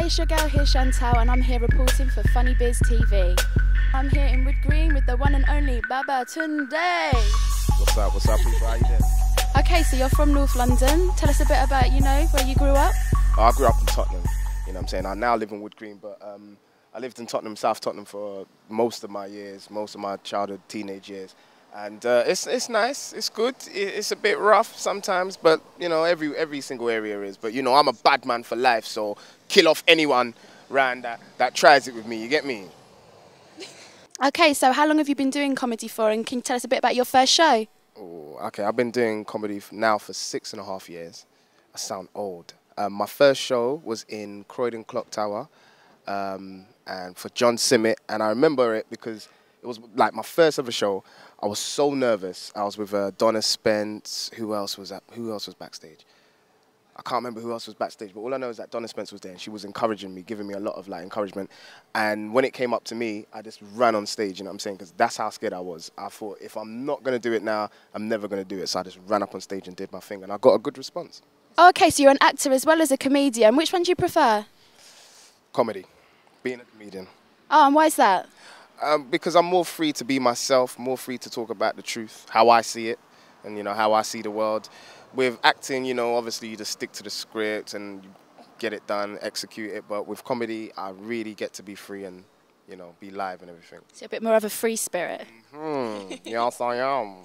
it's your girl here, Chantal, and I'm here reporting for FunnBbizz TV. I'm here in Wood Green with the one and only Babatunde. What's up, people? How you doing? Okay, so you're from North London. Tell us a bit about, where you grew up. Oh, I grew up in Tottenham, you know what I'm saying? I now live in Wood Green, but I lived in Tottenham, South Tottenham for most of my years, most of my childhood, teenage years. And it's nice, it's good, it's a bit rough sometimes, but, every single area is. But, I'm a bad man for life, so kill off anyone round that tries it with me, you get me? Okay, so how long have you been doing comedy for, and can you tell us a bit about your first show? Oh, okay, I've been doing comedy now for 6.5 years. I sound old. My first show was in Croydon Clock Tower, and for John Simmet, and I remember it because it was like my first ever show. I was so nervous. I was with Donna Spence. Who else was backstage? I can't remember who else was backstage, but all I know is that Donna Spence was there, and she was encouraging me, giving me a lot of encouragement. And when it came up to me, I just ran on stage, you know what I'm saying? Because that's how scared I was. I thought, if I'm not going to do it now, I'm never going to do it. So I just ran up on stage and did my thing, and I got a good response. Oh, okay, so you're an actor as well as a comedian. Which one do you prefer? Comedy. Being a comedian. Oh, and why is that? Because I'm more free to be myself, more free to talk about the truth, how I see it, and how I see the world. With acting, obviously you just stick to the script and you get it done, execute it. But with comedy, I really get to be free and, be live and everything. So a bit more of a free spirit. Yes, I am.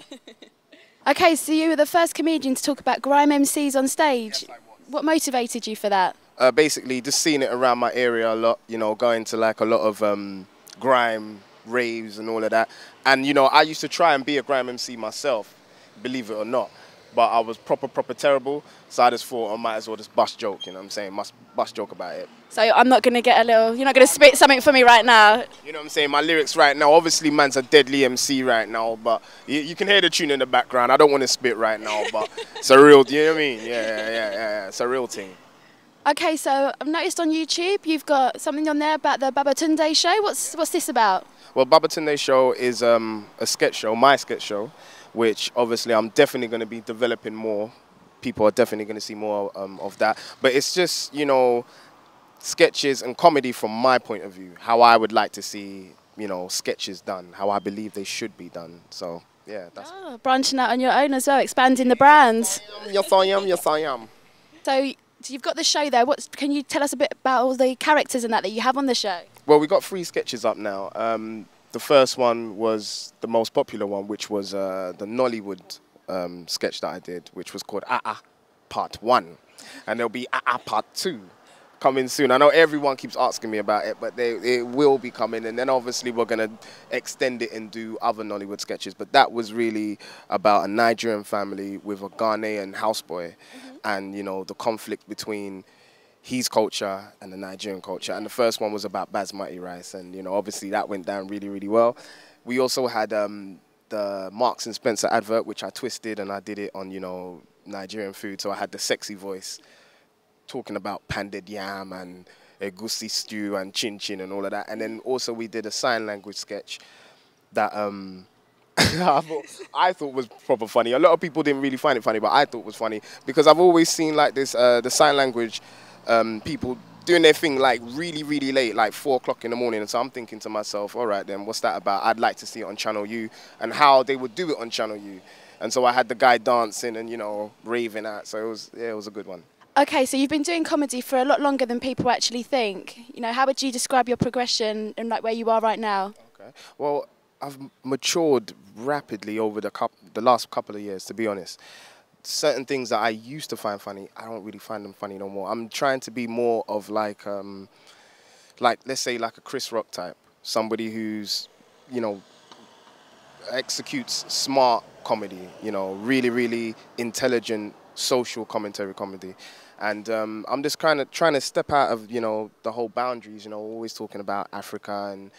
Okay, so you were the first comedian to talk about grime MCs on stage. Yes, I was. What motivated you for that? Basically, just seeing it around my area a lot, going to a lot of grime raves and all of that. And, I used to try and be a grime MC myself, believe it or not. But I was proper terrible, so I just thought I might as well just bust joke, you know what I'm saying? Bust joke about it. So I'm not going to get you're not going to spit something for me right now? You know what I'm saying? My lyrics right now, obviously man's a deadly MC right now, but you can hear the tune in the background. I don't want to spit right now, but it's a real, you know what I mean? Yeah, it's a real thing. Okay, so I've noticed on YouTube you've got something on there about the Babatunday show. What's this about? Well, Babatunday show is a sketch show, my sketch show, which obviously I'm definitely going to be developing more. People are definitely going to see more of that. But it's just, sketches and comedy from my point of view, how I would like to see, sketches done, how I believe they should be done. So, yeah. That's branching out on your own as well, expanding the brand. Yes, I am. Yes, I am. So you've got the show there. Can you tell us a bit about all the characters and that you have on the show? Well, we got 3 sketches up now. The first one was the most popular one, which was the Nollywood sketch that I did, which was called Part 1. And there'll be Part 2 coming soon. I know everyone keeps asking me about it, but it will be coming. And then obviously we're going to extend it and do other Nollywood sketches. But that was really about a Nigerian family with a Ghanaian houseboy and, the conflict between his culture and the Nigerian culture. And the first one was about basmati rice, and obviously that went down really well. We also had the Marks and Spencer advert, which I twisted, and I did it on Nigerian food. So I had the sexy voice talking about pounded yam and egusi stew and chin chin and all of that. And then also we did a sign language sketch that I thought was proper funny. A lot of people didn't really find it funny, but I thought it was funny because I've always seen this the sign language people doing their thing really late, like 4 o'clock in the morning. And so I'm thinking to myself, all right then, what's that about? I'd like to see it on Channel U and how they would do it on Channel U. And so I had the guy dancing and, raving out. So it was a good one. Okay, so you've been doing comedy for a lot longer than people actually think. How would you describe your progression and where you are right now? Okay. Well, I've matured rapidly over the last couple of years, to be honest. Certain things that I used to find funny, I don't really find them funny no more. I'm trying to be more of let's say a Chris Rock type, somebody who's, executes smart comedy, really intelligent social commentary comedy. And I'm just kind of trying to step out of, the whole boundaries, always talking about Africa and,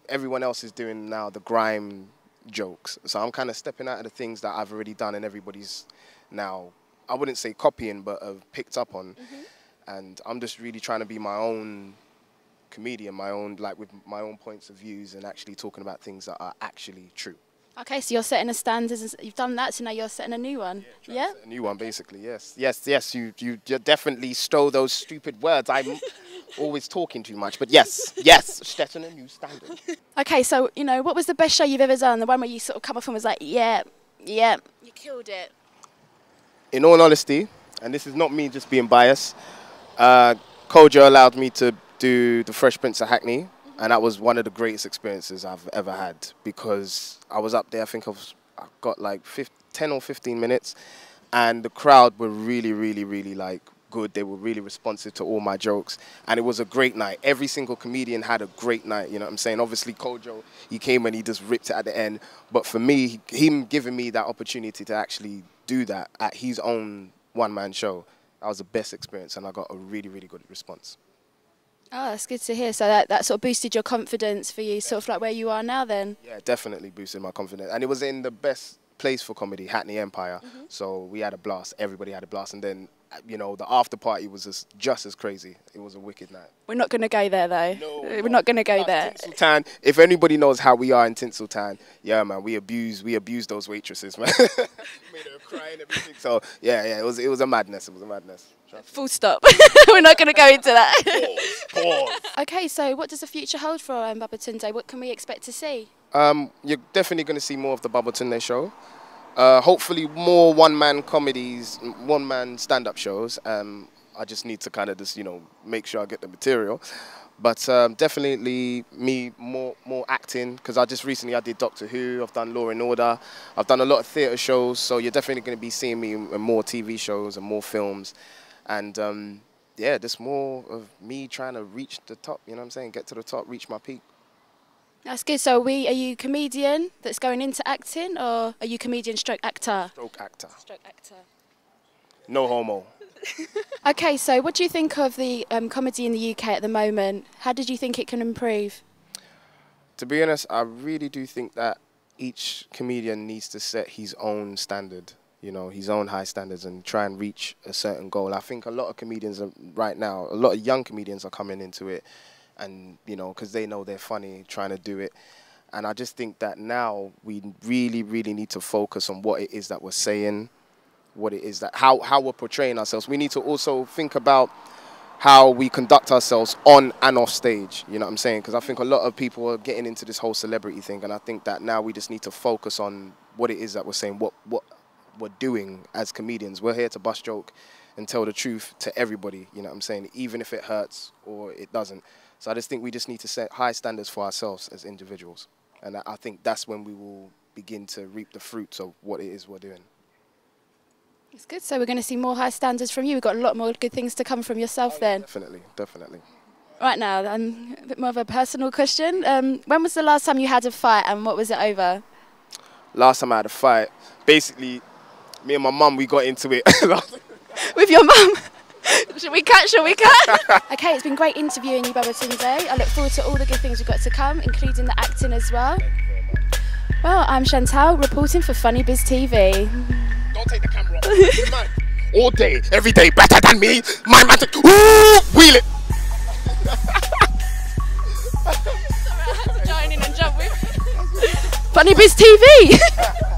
everyone else is doing now the grime jokes. So I'm kind of stepping out of the things that I've already done and everybody's now, I wouldn't say copying, but have picked up on. And I'm just really trying to be my own comedian, with my own points of views and actually talking about things that are actually true. Okay, so you're setting a standard. You've done that, so now you're setting a new one. Yeah. A new one, basically. Yes. You definitely stole those stupid words. I always talking too much. But yes, yes, setting a new standard. Okay, so, you know, what was the best show you've ever done? The one where you sort of come off and was like, yeah, you killed it. In all honesty, and this is not me just being biased, Kojo allowed me to do The Fresh Prince of Hackney, and that was one of the greatest experiences I've ever had, because I was up there, I think I got like 10 or 15 minutes, and the crowd were really, really, really like good. They were really responsive to all my jokes, and it was a great night. Every single comedian had a great night, you know what I'm saying? Obviously Kojo, he came and he just ripped it at the end, but for me, him giving me that opportunity to actually do that at his own one-man show, that was the best experience, and I got a really, really good response. Oh, that's good to hear. So that sort of boosted your confidence for you, sort of like where you are now then? Yeah, definitely boosted my confidence. And it was in the best place for comedy, Hackney Empire. So we had a blast. Everybody had a blast. And then, you know, the after party was just as crazy. It was a wicked night. We're not going to go there, though. No, we're not going to go there. Tinseltown. If anybody knows how we are in Tinseltown, yeah, man, we abuse those waitresses, man. Made her cry and everything. So yeah, it was a madness. It was a madness. Full stop. We're not going to go into that. Pause. Okay, so what does the future hold for Babatunde? What can we expect to see? You're definitely going to see more of the Babatunde show. Hopefully more one-man comedies, one-man stand-up shows. I just need to kind of just, you know, make sure I get the material. But definitely me more acting, because I did Doctor Who, I've done Law and Order, I've done a lot of theatre shows, so you're definitely going to be seeing me in more TV shows and more films. And yeah, just more of me trying to reach the top, you know what I'm saying? Get to the top, reach my peak. That's good. So are you a comedian that's going into acting, or are you comedian stroke actor? Stroke actor. Stroke actor. No homo. Okay, so what do you think of the comedy in the UK at the moment? How did you think it can improve? To be honest, I really do think that each comedian needs to set his own standard, you know, his own high standards, and try and reach a certain goal. I think a lot of comedians right now, a lot of young comedians are coming into it, and, you know, because they know they're funny, trying to do it. And I just think that now we really, really need to focus on what it is that we're saying, what it is that, how we're portraying ourselves. We need to also think about how we conduct ourselves on and off stage, you know what I'm saying? Because I think a lot of people are getting into this whole celebrity thing, and I think that now we just need to focus on what it is that we're saying, what we're doing as comedians. We're here to bust joke and tell the truth to everybody, you know what I'm saying, even if it hurts or it doesn't. So I just think we just need to set high standards for ourselves as individuals. And I think that's when we will begin to reap the fruits of what it is we're doing. It's good. So we're going to see more high standards from you. We've got a lot more good things to come from yourself then. Definitely, definitely. Right now, a bit more of a personal question. When was the last time you had a fight, and what was it over? Last time I had a fight, basically, me and my mum, we got into it. With your mum? Should we cut? Okay, it's been great interviewing you, Babatunde. I look forward to all the good things we've got to come, including the acting as well. Thank you very much. Well, I'm Chantal, reporting for FunnBbizz TV. Don't take the camera off. Man, all day, every day, better than me. My man, wheel it. Sorry, I had to join in and jump with FunnBbizz TV.